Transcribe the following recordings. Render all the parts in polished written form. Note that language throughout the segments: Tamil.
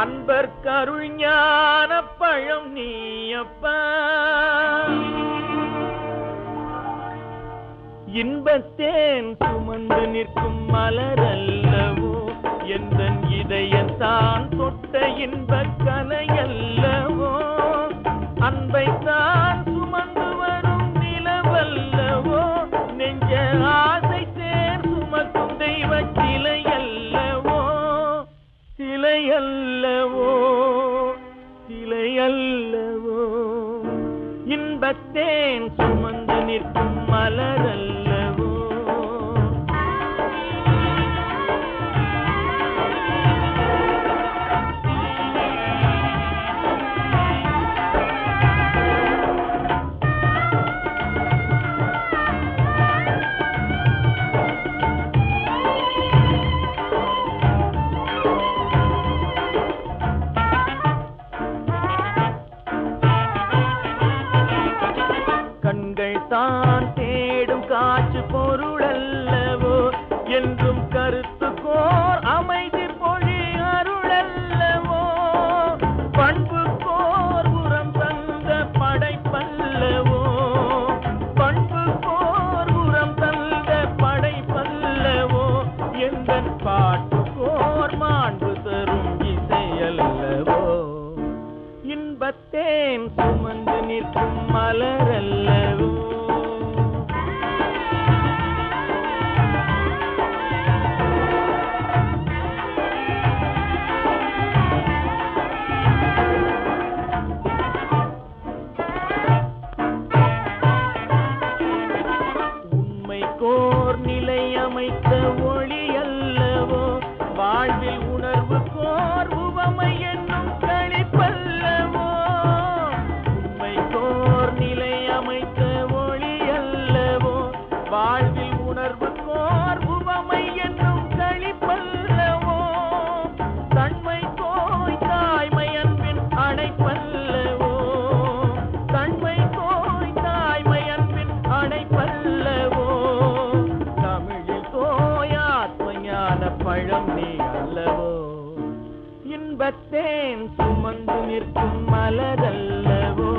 அன்பர் கருள் ஞான பழம் நீயப்பா இன்பத்தேன் சுமந்து நிற்கும் மலரல்லவோ எந்தன் இதயத்தான் தொட்ட இன்பக் கலையல்லவோ அன்பைத்தான் சுமந்து வரும் நிலவல்லவோ நெஞ்ச ஆசை தேர் சுமக்கும் தெய்வ சிலையல்லவோ சிலையல்லவோ சிலையல்லவோ இன்பத்தேன் சுமந்து நிற்கும் மலரல்லவோ தான் தேடும் காற்று பொருளல்லவோ என்றும் கருத்துக்கோர் அமைதி பொழி அருளல்லவோ பண்புக்கோர் உரம் தந்த படைப்பல்லவோ பண்புக்கோர் உரம் தந்த படைப்பல்லவோ எந்தன் பாட்டுக்கோர் மாண்பு தரும் இசையல்லவோ இன்பத்தேன் சுமந்து நிற்கும் மலரல்லவோ உண்மைக்கோர் நிலை அமைத்த ஒளி அல்லவோ வாழ்வில் உணர்வு கோர் உவமை என்னும் கழிப்பல்லவோ உண்மைக்கோர் நிலை அமைத்த ஒளி அல்லவோ வாழ்வில் உணர்வு கோர் உவமை என்னும் கழிப்பல்லவோ தன்மை கோய் தாய்மை அன்பின் அணைப்பல்லவோ தன்மை கோய் தாய்மை அன்பின் அணைப்பல்லவோ தமிழில் கோய் ஆத்ம ஞான பழம் நீ அல்லவோ இன்பத்தேன் சுமந்து நிற்கும் மலரல்லவோ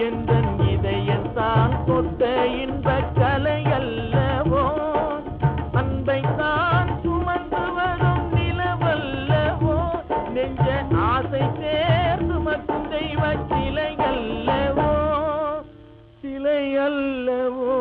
எந்தன் இதயத்தான் தொட்ட இன்பக் கலையல்லவோ அன்பைத்தான் சுமந்து வரும் நிலவல்லவோ நெஞ்ச ஆசை தேர் சுமக்கும் தெய்வ சிலையல்லவோ சிலையல்லவோ